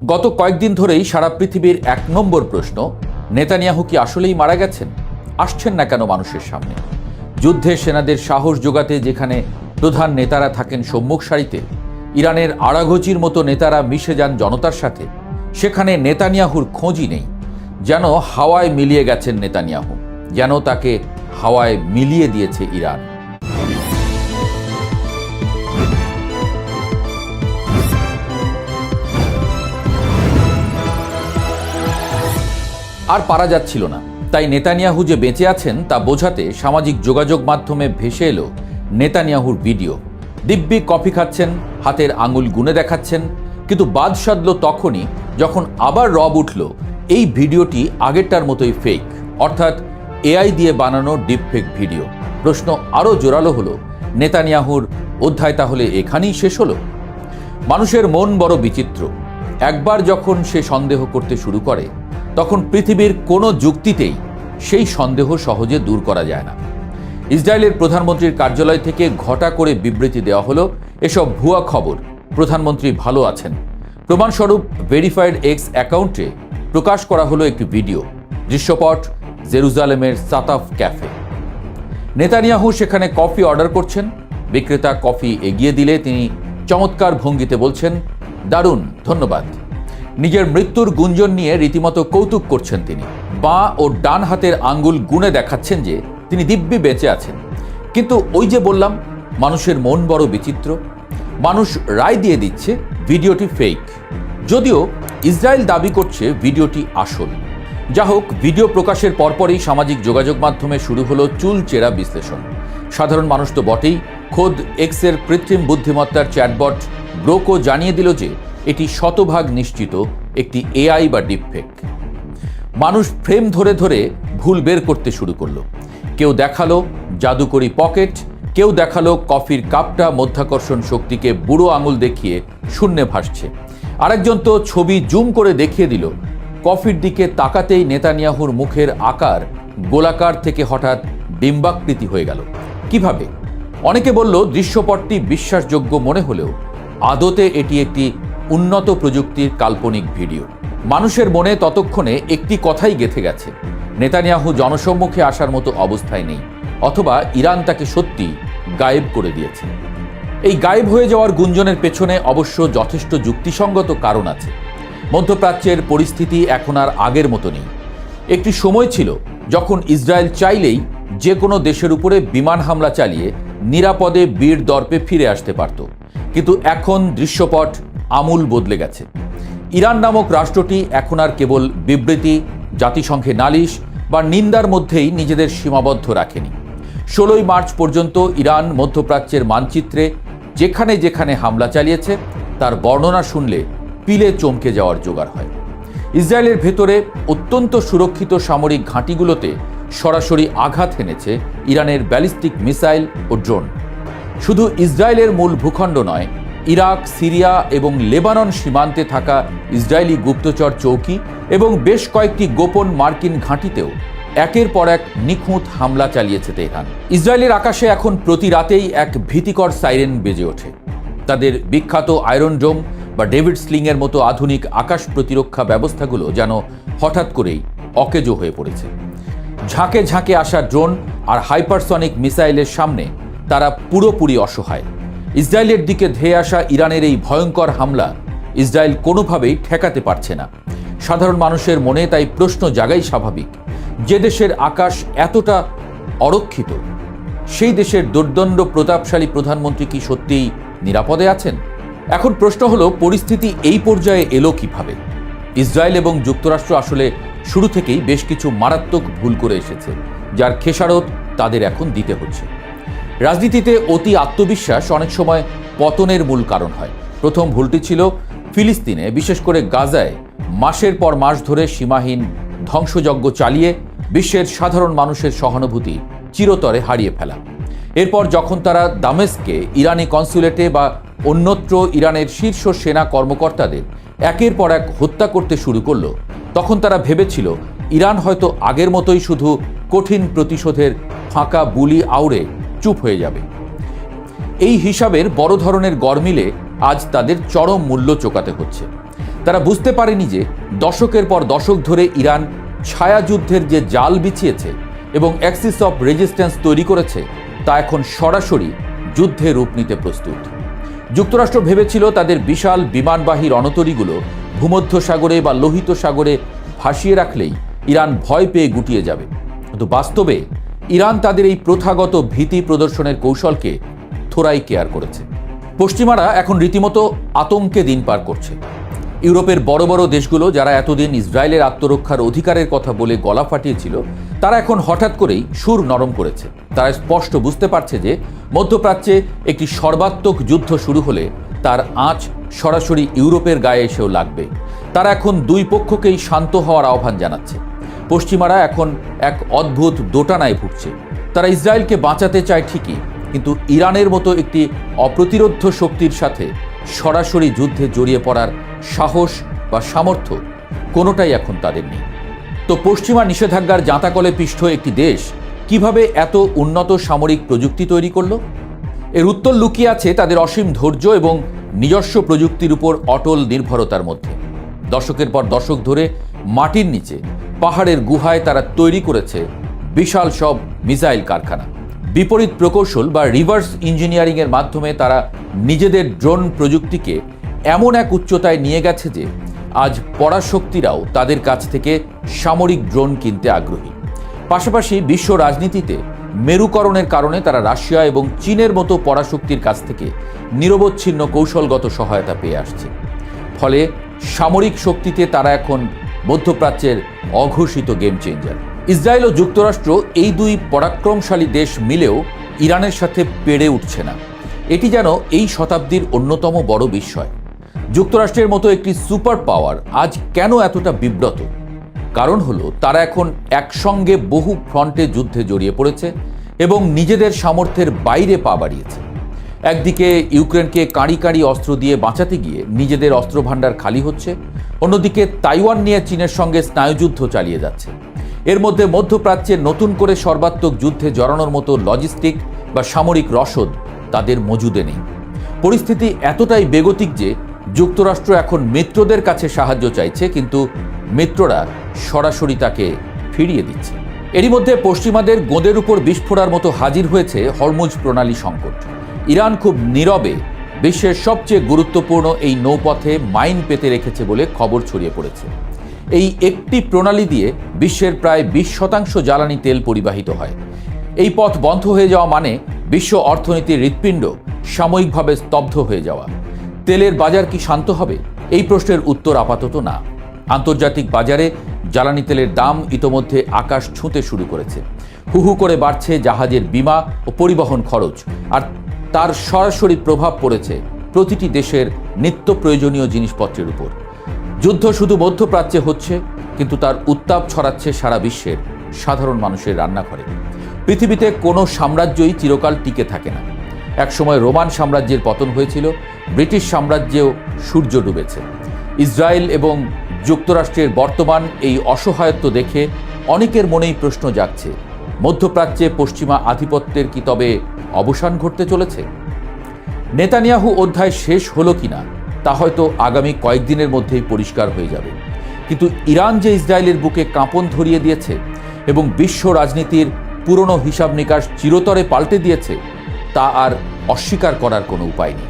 গত কয়েকদিন ধরেই সারা পৃথিবীর ১ নম্বর প্রশ্ন, নেতানিয়াহু কি আসলেই মারা গেছেন? আসছেন না কেন মানুষের সামনে? যুদ্ধে সেনাদের সাহস যোগাতে যেখানে প্রধান নেতারা থাকেন সম্মুখ সারিতে, ইরানের আরাঘচির মতো নেতারা মিশে যান জনতার সাথে, সেখানে নেতানিয়াহুর খোঁজই নেই। যেন হাওয়ায় মিলিয়ে গেছেন নেতানিয়াহু, যেন তাকে হাওয়ায় মিলিয়ে দিয়েছে ইরান। আর পারা যাচ্ছিল না। তাই নেতানিয়াহু যে বেঁচে আছেন তা বোঝাতে সামাজিক যোগাযোগ মাধ্যমে ভেসে এলো নেতানিয়াহুর ভিডিও। দিব্যি কফি খাচ্ছেন, হাতের আঙুল গুনে দেখাচ্ছেন। কিন্তু বাদ সাধল তখনই যখন আবার রব উঠল এই ভিডিওটি আগেরটার মতোই ফেক, অর্থাৎ এআই দিয়ে বানানো ডিপফেক ভিডিও। প্রশ্ন আরও জোরালো হলো, নেতানিয়াহুর অধ্যায় তাহলে এখানেই শেষ হলো? মানুষের মন বড় বিচিত্র। একবার যখন সে সন্দেহ করতে শুরু করে, তখন পৃথিবীর কোনো যুক্তিতেই সেই সন্দেহ সহজে দূর করা যায় না। ইসরায়েলের প্রধানমন্ত্রীর কার্যালয় থেকে ঘটা করে বিবৃতি দেওয়া হলো, এসব ভুয়া খবর, প্রধানমন্ত্রী ভালো আছেন। প্রমাণস্বরূপ ভেরিফাইড এক্স অ্যাকাউন্টে প্রকাশ করা হলো একটি ভিডিও। দৃশ্যপট জেরুজালেমের সাতাফ ক্যাফে। নেতানিয়াহু সেখানে কফি অর্ডার করছেন। বিক্রেতা কফি এগিয়ে দিলে তিনি চমৎকার ভঙ্গিতে বলছেন, দারুণ, ধন্যবাদ। নিজের মৃত্যুর গুঞ্জন নিয়ে রীতিমতো কৌতুক করছেন তিনি। বাঁ ও ডান হাতের আঙ্গুল গুনে দেখাচ্ছেন যে তিনি দিব্যি বেঁচে আছেন। কিন্তু ওই যে বললাম, মানুষের মন বড় বিচিত্র। মানুষ রায় দিয়ে দিচ্ছে ভিডিওটি ফেক, যদিও ইসরায়েল দাবি করছে ভিডিওটি আসল। যা হোক, ভিডিও প্রকাশের পরপরই সামাজিক যোগাযোগ মাধ্যমে শুরু হলো চুলচেরা বিশ্লেষণ। সাধারণ মানুষ তো বটেই, খোদ এক্সের কৃত্রিম বুদ্ধিমত্তার চ্যাটবট গ্রোকো জানিয়ে দিল যে এটি শতভাগ নিশ্চিত একটি এআই বা ডিপফেক। মানুষ ফ্রেম ধরে ধরে ভুল বের করতে শুরু করলো। কেউ দেখালো জাদুকরি পকেট, কেউ দেখালো কফির কাপটা মধ্যাকর্ষণ শক্তিকে বুড়ো আঙুল দেখিয়ে শূন্যে ভাসছে। আরেকজন তো ছবি জুম করে দেখিয়ে দিল কফির দিকে তাকাতেই নেতানিয়াহুর মুখের আকার গোলাকার থেকে হঠাৎ ডিম্বাকৃতি হয়ে গেল। কিভাবে? অনেকে বলল দৃশ্যপটটি বিশ্বাসযোগ্য মনে হলেও আদতে এটি একটি উন্নত প্রযুক্তির কাল্পনিক ভিডিও। মানুষের মনে ততক্ষণে একটি কথাই গেঁথে গেছে, নেতানিয়াহু জনসম্মুখে আসার মতো অবস্থায় নেই, অথবা ইরান তাকে সত্যি গায়েব করে দিয়েছে। এই গায়েব হয়ে যাওয়ার গুঞ্জনের পেছনে অবশ্য যথেষ্ট যুক্তিসঙ্গত কারণ আছে। মধ্যপ্রাচ্যের পরিস্থিতি এখন আর আগের মতো নেই। একটি সময় ছিল যখন ইসরায়েল চাইলেই যে কোনো দেশের উপরে বিমান হামলা চালিয়ে নিরাপদে বীর দর্পে ফিরে আসতে পারত। কিন্তু এখন দৃশ্যপট আমূল বদলে গেছে। ইরান নামক রাষ্ট্রটি এখন আর কেবল বিবৃতি, জাতিসংঘে নালিশ বা নিন্দার মধ্যেই নিজেদের সীমাবদ্ধ রাখেনি। 16ই মার্চ পর্যন্ত ইরান মধ্যপ্রাচ্যের মানচিত্রে যেখানে যেখানে হামলা চালিয়েছে তার বর্ণনা শুনলে পিলে চমকে যাওয়ার জোগাড় হয়। ইসরায়েলের ভেতরে অত্যন্ত সুরক্ষিত সামরিক ঘাঁটিগুলোতে সরাসরি আঘাত হেনেছে ইরানের ব্যালিস্টিক মিসাইল ও ড্রোন। শুধু ইসরায়েলের মূল ভূখণ্ড নয়, ইরাক, সিরিয়া এবং লেবানন সীমান্তে থাকা ইসরায়েলি গুপ্তচর চৌকি এবং বেশ কয়েকটি গোপন মার্কিন ঘাঁটিতেও একের পর এক নিখুঁত হামলা চালিয়েছে তেহরান। ইসরায়েলের আকাশে এখন প্রতি রাতেই এক ভীতিকর সাইরেন বেজে ওঠে। তাদের বিখ্যাত আয়রন ডোম বা ডেভিড স্লিংয়ের মতো আধুনিক আকাশ প্রতিরক্ষা ব্যবস্থাগুলো যেন হঠাৎ করেই অকেজো হয়ে পড়েছে। ঝাঁকে ঝাঁকে আসা ড্রোন আর হাইপারসনিক মিসাইলের সামনে তারা পুরোপুরি অসহায়। ইসরায়েলের দিকে ধেয়ে আসা ইরানের এই ভয়ঙ্কর হামলা ইসরায়েল কোনোভাবেই ঠেকাতে পারছে না। সাধারণ মানুষের মনে তাই প্রশ্ন জাগাই স্বাভাবিক, যে দেশের আকাশ এতটা অরক্ষিত, সেই দেশের দুর্দণ্ড প্রতাপশালী প্রধানমন্ত্রী কি সত্যিই নিরাপদে আছেন? এখন প্রশ্ন হলো, পরিস্থিতি এই পর্যায়ে এলো কিভাবে? ইসরায়েল এবং যুক্তরাষ্ট্র আসলে শুরু থেকেই বেশ কিছু মারাত্মক ভুল করে এসেছে, যার খেসারত তাদের এখন দিতে হচ্ছে। রাজনীতিতে অতি আত্মবিশ্বাস অনেক সময় পতনের মূল কারণ হয়। প্রথম ভুলটি ছিল ফিলিস্তিনে, বিশেষ করে গাজায় মাসের পর মাস ধরে সীমাহীন ধ্বংসযজ্ঞ চালিয়ে বিশ্বের সাধারণ মানুষের সহানুভূতি চিরতরে হারিয়ে ফেলা। এরপর যখন তারা দামেস্কে ইরানি কনসুলেটে বা অন্যত্র ইরানের শীর্ষ সেনা কর্মকর্তাদের একের পর এক হত্যা করতে শুরু করলো, তখন তারা ভেবেছিল ইরান হয়তো আগের মতোই শুধু কঠিন প্রতিশোধের ফাঁকা বুলি আউড়ে চুপ হয়ে যাবে। এই হিসাবের বড় ধরনের গরমিলে আজ তাদের চরম মূল্য চোকাতে হচ্ছে। তারা বুঝতে পারেনি যে দশকের পর দশক ধরে ইরান ছায়াযুদ্ধের যে জাল বিছিয়েছে এবং অ্যাক্সিস অফ রেজিস্ট্যান্স তৈরি করেছে তা এখন সরাসরি যুদ্ধে রূপ নিতে প্রস্তুত। যুক্তরাষ্ট্র ভেবেছিল তাদের বিশাল বিমানবাহী রণতরীগুলো ভূমধ্যসাগরে বা লোহিত সাগরে ভাসিয়ে রাখলেই ইরান ভয় পেয়ে গুটিয়ে যাবে, কিন্তু বাস্তবে ইরান তাদের এই প্রথাগত ভীতি প্রদর্শনের কৌশলকে থোড়াই কেয়ার করেছে। পশ্চিমারা এখন রীতিমতো আতঙ্কে দিন পার করছে। ইউরোপের বড় বড় দেশগুলো যারা এতদিন ইসরায়েলের আত্মরক্ষার অধিকারের কথা বলে গলা ফাটিয়েছিল, তারা এখন হঠাৎ করেই সুর নরম করেছে। তারা স্পষ্ট বুঝতে পারছে যে মধ্যপ্রাচ্যে একটি সর্বাত্মক যুদ্ধ শুরু হলে তার আঁচ সরাসরি ইউরোপের গায়ে এসেও লাগবে। তারা এখন দুই পক্ষকেই শান্ত হওয়ার আহ্বান জানাচ্ছে। পশ্চিমারা এখন এক অদ্ভুত দোটানায় ভুগছে। তারা ইসরায়েলকে বাঁচাতে চায় ঠিকই, কিন্তু ইরানের মতো একটি অপ্রতিরোধ্য শক্তির সাথে সরাসরি যুদ্ধে জড়িয়ে পড়ার সাহস বা সামর্থ্য কোনোটাই এখন তাদের নেই। তো পশ্চিমা নিষেধাজ্ঞার জাঁতাকলে পিষ্ট একটি দেশ কিভাবে এত উন্নত সামরিক প্রযুক্তি তৈরি করল? এর উত্তর লুকিয়ে আছে তাদের অসীম ধৈর্য এবং নিজস্ব প্রযুক্তির উপর অটল নির্ভরতার মধ্যে। দশকের পর দশক ধরে মাটির নিচে পাহাড়ের গুহায় তারা তৈরি করেছে বিশাল সব মিসাইল কারখানা। বিপরীত প্রকৌশল বা রিভার্স ইঞ্জিনিয়ারিংয়ের মাধ্যমে তারা নিজেদের ড্রোন প্রযুক্তিকে এমন এক উচ্চতায় নিয়ে গেছে যে আজ পরাশক্তিরাও তাদের কাছ থেকে সামরিক ড্রোন কিনতে আগ্রহী। পাশাপাশি বিশ্ব রাজনীতিতে মেরুকরণের কারণে তারা রাশিয়া এবং চীনের মতো পরাশক্তির কাছ থেকে নিরবচ্ছিন্ন কৌশলগত সহায়তা পেয়ে আসছে। ফলে সামরিক শক্তিতে তারা এখন মধ্যপ্রাচ্যের অঘোষিত গেম চেঞ্জার। ইসরায়েল ও যুক্তরাষ্ট্র এই দুই পরাক্রমশালী দেশ মিলেও ইরানের সাথে পেরে উঠছে না। এটি যেন এই শতাব্দীর অন্যতম বড় বিস্ময়। যুক্তরাষ্ট্রের মতো একটি সুপার পাওয়ার আজ কেন এতটা বিব্রত? কারণ হলো তারা এখন একসঙ্গে বহু ফ্রন্টে যুদ্ধে জড়িয়ে পড়েছে এবং নিজেদের সামর্থ্যের বাইরে পা বাড়িয়েছে। একদিকে ইউক্রেনকে কাঁড়ি কাঁড়ি অস্ত্র দিয়ে বাঁচাতে গিয়ে নিজেদের অস্ত্রভাণ্ডার খালি হচ্ছে, অন্যদিকে তাইওয়ান নিয়ে চীনের সঙ্গে স্নায়ুযুদ্ধ চালিয়ে যাচ্ছে। এর মধ্যে মধ্যপ্রাচ্যে নতুন করে সর্বাত্মক যুদ্ধে জড়ানোর মতো লজিস্টিক বা সামরিক রসদ তাদের মজুদে নেই। পরিস্থিতি এতটাই বেগতিক যে যুক্তরাষ্ট্র এখন মিত্রদের কাছে সাহায্য চাইছে, কিন্তু মিত্ররা সরাসরি তাকে ফিরিয়ে দিচ্ছে। এরই মধ্যে পশ্চিমাদের গোঁদের উপর বিস্ফোরার মতো হাজির হয়েছে হরমুজ প্রণালী সংকট। ইরান খুব নীরবে বিশ্বের সবচেয়ে গুরুত্বপূর্ণ এই নৌপথে মাইন পেতে রেখেছে বলে খবর ছড়িয়ে পড়েছে। এই একটি প্রণালী দিয়ে বিশ্বের প্রায় 20% জ্বালানি তেল পরিবাহিত হয়। এই পথ বন্ধ হয়ে যাওয়া মানে বিশ্ব অর্থনীতির হৃৎপিণ্ড সাময়িকভাবে স্তব্ধ হয়ে যাওয়া। তেলের বাজার কি শান্ত হবে? এই প্রশ্নের উত্তর আপাতত না। আন্তর্জাতিক বাজারে জ্বালানি তেলের দাম ইতোমধ্যে আকাশ ছুঁতে শুরু করেছে। হু হু করে বাড়ছে জাহাজের বীমা ও পরিবহন খরচ, আর তার সরাসরি প্রভাব পড়েছে প্রতিটি দেশের নিত্য প্রয়োজনীয় জিনিসপত্রের উপর। যুদ্ধ শুধু মধ্যপ্রাচ্যে হচ্ছে, কিন্তু তার উত্তাপ ছড়াচ্ছে সারা বিশ্বের সাধারণ মানুষের রান্নাঘরে। পৃথিবীতে কোনো সাম্রাজ্যই চিরকাল টিকে থাকে না। একসময় রোমান সাম্রাজ্যের পতন হয়েছিল, ব্রিটিশ সাম্রাজ্যেও সূর্য ডুবেছে। ইসরায়েল এবং যুক্তরাষ্ট্রের বর্তমান এই অসহায়ত্ব দেখে অনেকের মনেই প্রশ্ন জাগছে, মধ্যপ্রাচ্যে পশ্চিমা আধিপত্যের কি তবে অবসান ঘটতে চলেছে? নেতানিয়াহু অধ্যায় শেষ হলো কিনা তা হয়তো আগামী কয়েকদিনের মধ্যেই পরিষ্কার হয়ে যাবে। কিন্তু ইরান যে ইসরায়েলের বুকে কাঁপন ধরিয়ে দিয়েছে এবং বিশ্ব রাজনীতির পুরনো হিসাব নিকাশ চিরতরে পাল্টে দিয়েছে, তা আর অস্বীকার করার কোনো উপায় নেই।